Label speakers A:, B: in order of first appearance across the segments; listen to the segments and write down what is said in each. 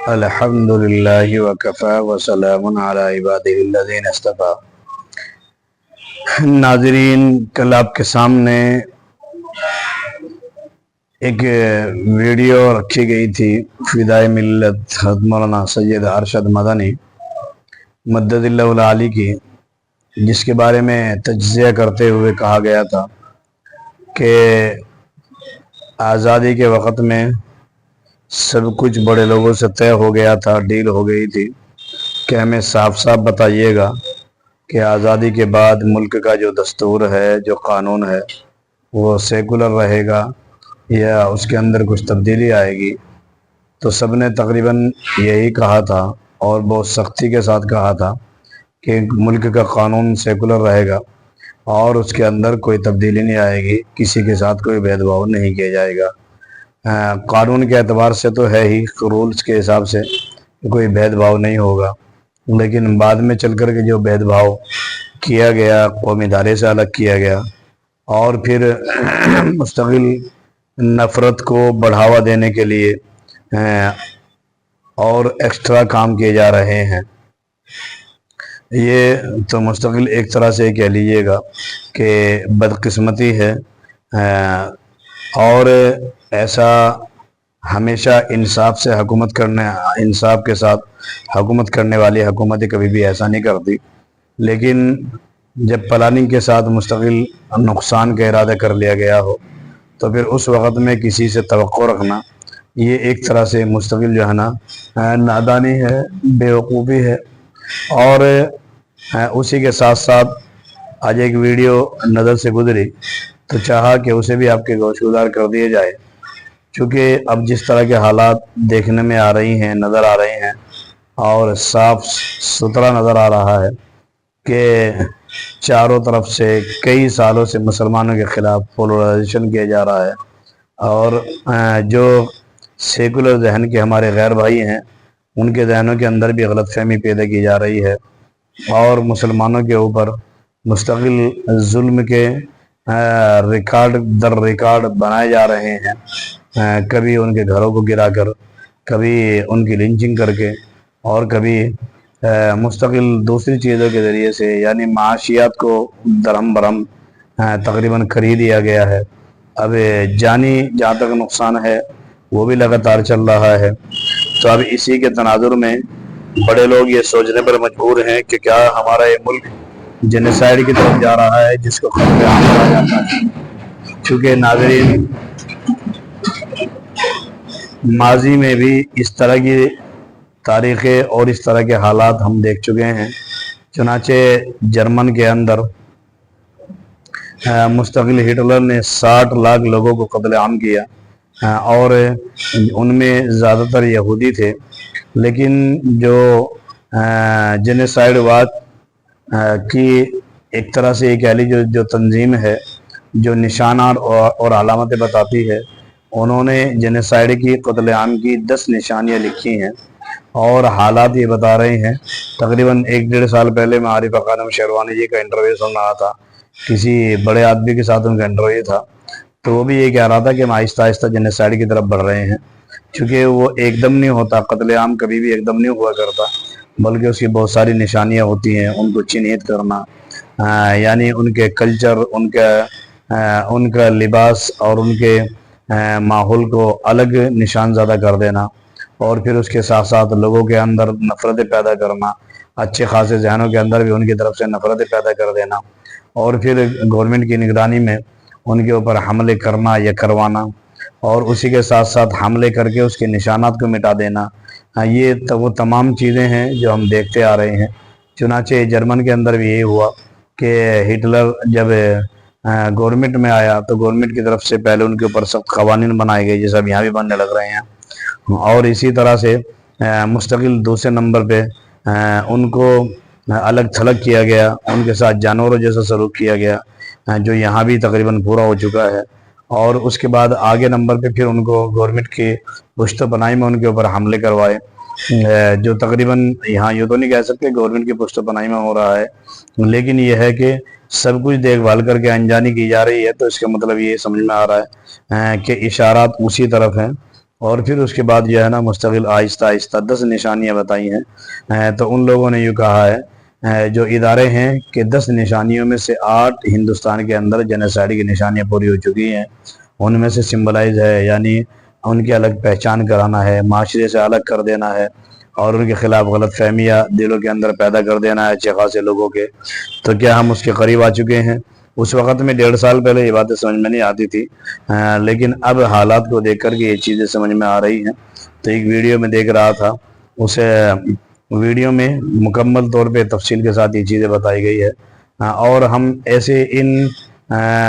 A: الحمد للہ وکفی وسلام علی عبادہ الذین اصطفی۔ ناظرین، کل آپ کے سامنے ایک ویڈیو رکھی گئی تھی فدائے ملت حضرت مولانا سید ارشد مدنی مدد اللہ العالی کی، جس کے بارے میں تجزیہ کرتے ہوئے کہا گیا تھا کہ آزادی کے وقت میں سب کچھ بڑے لوگوں سے طے ہو گیا تھا، ڈیل ہو گئی تھی کہ ہمیں صاف صاف بتائیے گا کہ آزادی کے بعد ملک کا جو دستور ہے، جو قانون ہے، وہ سیکولر رہے گا یا اس کے اندر کچھ تبدیلی آئے گی۔ تو سب نے تقریباً یہی کہا تھا اور بہت سختی کے ساتھ کہا تھا کہ ملک کا قانون سیکولر رہے گا اور اس کے اندر کوئی تبدیلی نہیں آئے گی، کسی کے ساتھ کوئی بھید بھاؤ نہیں کیا جائے گا۔ قانون کے اعتبار سے تو ہے ہی، رولز کے حساب سے کوئی بھید بھاؤ نہیں ہوگا، لیکن بعد میں چل کر کے جو بھید بھاؤ کیا گیا، قومی ادارے سے الگ کیا گیا اور پھر مستقل نفرت کو بڑھاوا دینے کے لیے اور ایکسٹرا کام کیے جا رہے ہیں۔ یہ تو مستقل ایک طرح سے کہہ لیجئے گا کہ بدقسمتی ہے، اور ایسا ہمیشہ انصاف سے حکومت انصاف کے ساتھ حکومت کرنے والی حکومتیں کبھی بھی ایسا نہیں کرتی، لیکن جب پلاننگ کے ساتھ مستقل نقصان کا ارادہ کر لیا گیا ہو تو پھر اس وقت میں کسی سے توقع رکھنا یہ ایک طرح سے مستقل جو ہے نا نادانی ہے، بیوقوفی ہے۔ اور اسی کے ساتھ ساتھ آج ایک ویڈیو نظر سے گزری تو چاہا کہ اسے بھی آپ کے گوشگزار کر دیے جائے، چونکہ اب جس طرح کے حالات دیکھنے میں آ رہی ہیں، نظر آ رہے ہیں اور صاف ستھرا نظر آ رہا ہے کہ چاروں طرف سے کئی سالوں سے مسلمانوں کے خلاف پولرائزیشن کیا جا رہا ہے، اور جو سیکولر ذہن کے ہمارے غیر بھائی ہیں ان کے ذہنوں کے اندر بھی غلط فہمی پیدا کی جا رہی ہے اور مسلمانوں کے اوپر مستقل ظلم کے ریکارڈ در ریکارڈ بنائے جا رہے ہیں، کبھی ان کے گھروں کو گرا کر، کبھی ان کی لنچنگ کر کے، اور کبھی مستقل دوسری چیزوں کے ذریعے سے، یعنی معاشیات کو درہم برہم تقریباً خرید دیا گیا ہے۔ اب جانی جہاں تک نقصان ہے وہ بھی لگاتار چل رہا ہے۔ تو اب اسی کے تناظر میں بڑے لوگ یہ سوچنے پر مجبور ہیں کہ کیا ہمارا یہ ملک جینیسائیڈ کی طرف جا رہا ہے، جس کو قتل عام کہا جاتا ہے۔ چونکہ ناظرین، ماضی میں بھی اس طرح کی تاریخیں اور اس طرح کے حالات ہم دیکھ چکے ہیں۔ چنانچہ جرمن کے اندر مستقل ہٹلر نے 60 لاکھ لوگوں کو قتل عام کیا، اور ان میں زیادہ تر یہودی تھے، لیکن جو جینیسائیڈ واچ کی ایک طرح سے یہ کہہ لی جو تنظیم ہے، جو نشانات اور علامتیں بتاتی ہے، انہوں نے جینیسائیڈ کی، قتل عام کی 10 نشانیاں لکھی ہیں اور حالات یہ بتا رہے ہیں۔ تقریباً 1-1.5 سال پہلے میں عارف خانم شیروانی جی کا انٹرویو سن رہا تھا، کسی بڑے آدمی کے ساتھ ان کا انٹرویو تھا، تو وہ بھی یہ کہہ رہا تھا کہ ہم آہستہ آہستہ جینیسائیڈ کی طرف بڑھ رہے ہیں، چونکہ وہ ایک دم نہیں ہوتا، قتل عام کبھی بھی ایک دم نہیں ہوا کرتا، بلکہ اس کی بہت ساری نشانیاں ہوتی ہیں۔ ان کو چنھت کرنا، یعنی ان کے کلچر، ان کا لباس اور ان کے ماحول کو الگ نشان زدہ کر دینا، اور پھر اس کے ساتھ ساتھ لوگوں کے اندر نفرتیں پیدا کرنا، اچھے خاصے ذہنوں کے اندر بھی ان کی طرف سے نفرتیں پیدا کر دینا، اور پھر گورنمنٹ کی نگرانی میں ان کے اوپر حملے کرنا یا کروانا، اور اسی کے ساتھ ساتھ حملے کر کے اس کے نشانات کو مٹا دینا۔ یہ وہ تمام چیزیں ہیں جو ہم دیکھتے آ رہے ہیں۔ چنانچہ جرمن کے اندر بھی یہی ہوا کہ ہٹلر جب گورنمنٹ میں آیا تو گورنمنٹ کی طرف سے پہلے ان کے اوپر سخت قوانین بنائے گئے، جیسے اب یہاں بھی بننے لگ رہے ہیں، اور اسی طرح سے مستقل دوسرے نمبر پہ ان کو الگ تھلگ کیا گیا، ان کے ساتھ جانوروں جیسا سلوک کیا گیا، جو یہاں بھی تقریباً پورا ہو چکا ہے۔ اور اس کے بعد آگے نمبر پہ پھر ان کو گورنمنٹ کی پشت پناہی میں ان کے اوپر حملے کروائے، جو تقریباً یہاں یہ تو نہیں کہہ سکتے گورنمنٹ کی پشت پناہی میں ہو رہا ہے، لیکن یہ ہے کہ سب کچھ دیکھ بھال کر کے انجانی کی جا رہی ہے۔ تو اس کا مطلب یہ سمجھ میں آ رہا ہے کہ اشارات اسی طرف ہیں اور پھر اس کے بعد جو ہے نا مستقل آہستہ آہستہ 10 نشانیاں بتائی ہیں۔ تو ان لوگوں نے یوں کہا ہے جو ادارے ہیں کہ 10 نشانیوں میں سے 8 ہندوستان کے اندر جینوسائیڈ کی نشانیاں پوری ہو چکی ہیں۔ ان میں سے سمبلائز ہے، یعنی ان کی الگ پہچان کرانا ہے، معاشرے سے الگ کر دینا ہے، اور ان کے خلاف غلط فہمیاں دلوں کے اندر پیدا کر دینا ہے اچھے خاصے لوگوں کے۔ تو کیا ہم اس کے قریب آ چکے ہیں؟ اس وقت میں 1.5 سال پہلے یہ باتیں سمجھ میں نہیں آتی تھی، لیکن اب حالات کو دیکھ کر کے یہ چیزیں سمجھ میں آ رہی ہیں۔ تو ایک ویڈیو میں دیکھ رہا تھا، اس ویڈیو میں مکمل طور پہ تفصیل کے ساتھ یہ چیزیں بتائی گئی ہے، اور ہم ایسے ان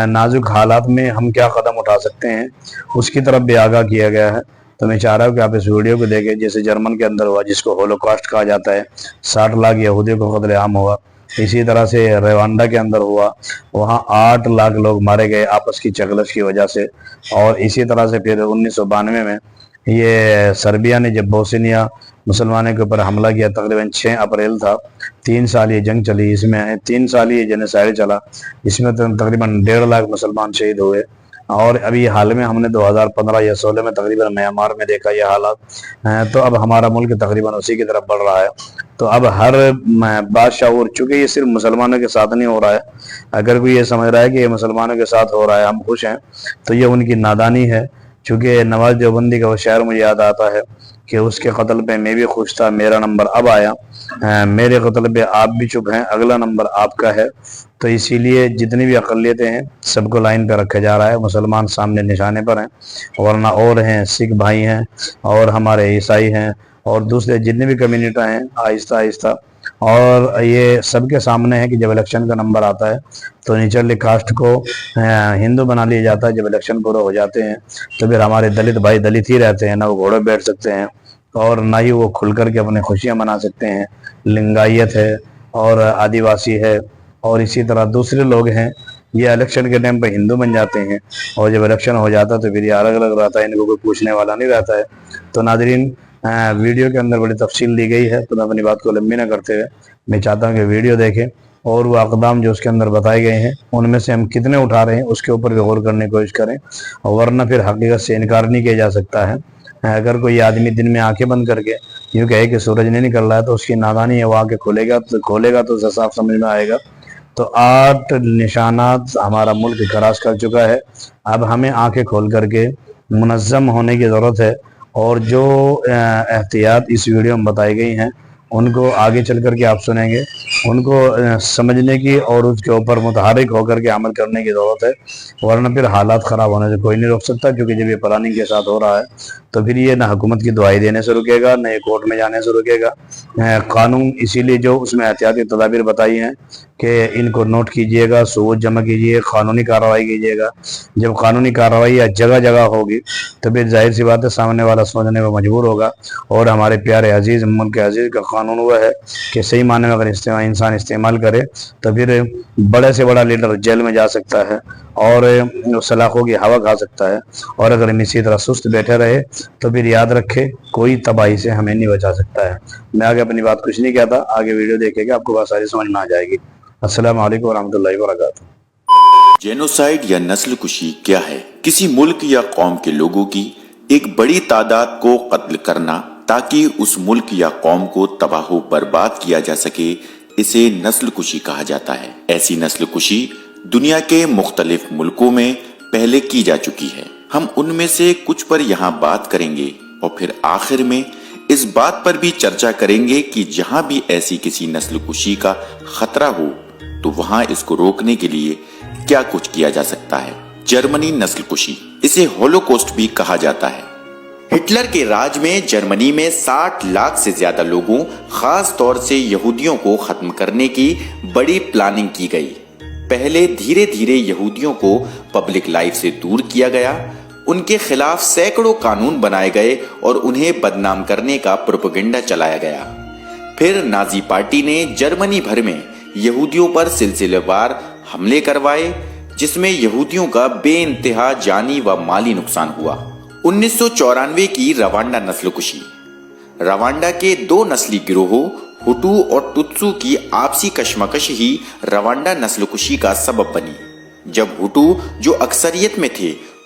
A: نازک حالات میں ہم کیا قدم اٹھا سکتے ہیں اس کی طرف بھی آگاہ کیا گیا ہے۔ تو میں چاہ رہا ہوں کہ آپ اس ویڈیو کو دیکھیں، جیسے جرمن کے اندر ہوا جس کو ہولوکاسٹ کہا جاتا ہے، 60 لاکھ یہودیوں کو قتل عام ہوا۔ اسی طرح سے روانڈا کے اندر ہوا، وہاں 8 لاکھ لوگ مارے گئے آپس کی چکلش کی وجہ سے۔ اور اسی طرح سے پھر 1992 میں یہ سربیا نے جب بوسنیا مسلمانوں کے اوپر حملہ کیا، تقریباً 6 اپریل تھا، 3 سال یہ جنگ چلی، اس میں 3 سال یہ جینوسائیڈ چلا، اس میں تقریباً 1.5 لاکھ مسلمان شہید ہوئے۔ اور ابھی حال میں ہم نے 2015 یا 16 میں تقریباً میانمار میں دیکھا یہ حالات۔ تو اب ہمارا ملک تقریباً اسی کی طرف بڑھ رہا ہے۔ تو اب ہر بادشاہ، اور چونکہ یہ صرف مسلمانوں کے ساتھ نہیں ہو رہا ہے، اگر کوئی یہ سمجھ رہا ہے کہ یہ مسلمانوں کے ساتھ ہو رہا ہے ہم خوش ہیں، تو یہ ان کی نادانی ہے۔ چونکہ نواز دیوبندی کا وہ شعر مجھے یاد آتا ہے کہ اس کے قتل پہ میں بھی خوش تھا، میرا نمبر اب آیا، میرے قتل پہ آپ بھی چپ ہیں، اگلا نمبر آپ کا ہے۔ تو اسی لیے جتنی بھی اقلیتیں ہیں سب کو لائن پہ رکھا جا رہا ہے، مسلمان سامنے نشانے پر ہیں، ورنہ اور ہیں، سکھ بھائی ہیں، اور ہمارے عیسائی ہیں، اور دوسرے جتنے بھی کمیونٹی ہیں، آہستہ آہستہ۔ اور یہ سب کے سامنے ہے کہ جب الیکشن کا نمبر آتا ہے تو نیچرلی کاسٹ کو ہندو بنا لیا جاتا ہے۔ جب الیکشن پورے ہو جاتے ہیں تو پھر ہمارے دلت بھائی دلت ہی رہتے ہیں، نہ وہ گھوڑے بیٹھ سکتے ہیں، اور نہ ہی وہ کھل کر کے اپنی خوشیاں منا سکتے ہیں۔ لنگایت ہے اور آدیواسی ہے اور اسی طرح دوسرے لوگ ہیں، یہ الیکشن کے ٹائم پہ ہندو بن جاتے ہیں، اور جب الیکشن ہو جاتا ہے تو پھر یہ الگ الگ رہتا ہے، ان کو کوئی پوچھنے والا نہیں رہتا ہے۔ تو ناظرین، ویڈیو کے اندر بڑی تفصیل دی گئی ہے، تو میں اپنی بات کو لمبی نہ کرتے ہوئے میں چاہتا ہوں کہ ویڈیو دیکھیں، اور وہ اقدام جو اس کے اندر بتائے گئے ہیں ان میں سے ہم کتنے اٹھا رہے ہیں اس کے اوپر بھی غور کرنے کی کوشش کریں، ورنہ پھر حقیقت سے انکار نہیں کیا جا سکتا ہے۔ اگر کوئی آدمی دن میں آنکھیں بند کر کے یوں کہے کہ سورج نہیں نکل رہا ہے تو اس کی نادانی ہے، وہ آنکھیں کھولے گا تو اسے صاف سمجھ میں آئے گا۔ تو 8 نشانات ہمارا ملک کراس کر چکا ہے، اب ہمیں آنکھیں کھول کر کے منظم ہونے کی ضرورت ہے، اور جو احتیاط اس ویڈیو میں بتائی گئی ہیں ان کو آگے چل کر کے آپ سنیں گے، ان کو سمجھنے کی اور اس کے اوپر متحرک ہو کر کے عمل کرنے کی ضرورت ہے، ورنہ پھر حالات خراب ہونے سے کوئی نہیں روک سکتا۔ کیونکہ جب یہ پلاننگ کے ساتھ ہو رہا ہے تو پھر یہ نہ حکومت کی دعائی دینے سے رکے گا، نہ یہ کورٹ میں جانے سے رکے گا۔ قانون اسی لیے جو اس میں احتیاطی تدابیر بتائی ہیں کہ ان کو نوٹ کیجئے گا، ثبوت جمع کیجئے، قانونی کارروائی کیجئے گا۔ جب قانونی کارروائی جگہ جگہ ہوگی تو پھر ظاہر سی بات ہے سامنے والا سوچنے میں مجبور ہوگا، اور ہمارے پیارے عزیز ملک عزیز کا قانون ہوا ہے کہ صحیح معنی میں اگر انسان استعمال کرے تو پھر بڑے سے بڑا لیڈر جیل میں جا سکتا ہے اور سلاخوں کی ہوا کھا سکتا ہے، اور اگر ہم اسی طرح سست بیٹھے رہے تو پھر یاد رکھے کوئی تباہی سے ہمیں نہیں بچا سکتا ہے۔ میں آگے اپنی بات کچھ نہیں کہتا، آگے ویڈیو دیکھے گا، آپ کو بات ساری سمجھ میں آ جائے گی۔ السلام علیکم ورحمۃ اللہ وبرکاتہ۔
B: جینوسائیڈ یا نسل کشی کیا ہے؟ کسی ملک یا قوم کے لوگوں کی ایک بڑی تعداد کو قتل کرنا تاکہ اس ملک یا قوم کو تباہ و برباد کیا جا سکے، اسے نسل کشی کہا جاتا ہے۔ ایسی نسل کشی دنیا کے مختلف ملکوں میں پہلے کی جا چکی ہے۔ ہم ان میں سے کچھ پر یہاں بات کریں گے، اور پھر آخر میں اس بات پر بھی چرچا کریں گے کہ جہاں بھی ایسی کسی نسل کشی کا خطرہ ہو تو وہاں اس کو روکنے کے لیے کیا کچھ کیا جا سکتا ہے۔ جرمنی نسل کشی، اسے ہولوکاسٹ بھی کہا جاتا ہے۔ ہٹلر کے راج میں جرمنی میں 60 لاکھ سے زیادہ لوگوں، خاص طور سے یہودیوں کو ختم کرنے کی بڑی پلاننگ کی گئی۔ پہلے دھیرے دھیرے یہودیوں کو پبلک لائف سے دور کیا گیا، ان کے خلاف سینکڑوں قانون بنائے گئے اور انہیں بدنام کرنے کا پروپیگنڈا چلایا گیا۔ پھر نازی پارٹی نے جرمنی بھر میں یہودیوں پر سلسلے وار حملے کروائے، جس میں یہودیوں کا بے انتہا جانی و مالی نقصان ہوا۔ 1994 کی روانڈا نسل کشی، روانڈا کے 2 نسلی گروہوں ہٹو اور ٹوتسو کی آپسی کشمکش ہی روانڈا نسل کشی کا سبب بنی۔ جب ہٹو جو اکثریت میں تھے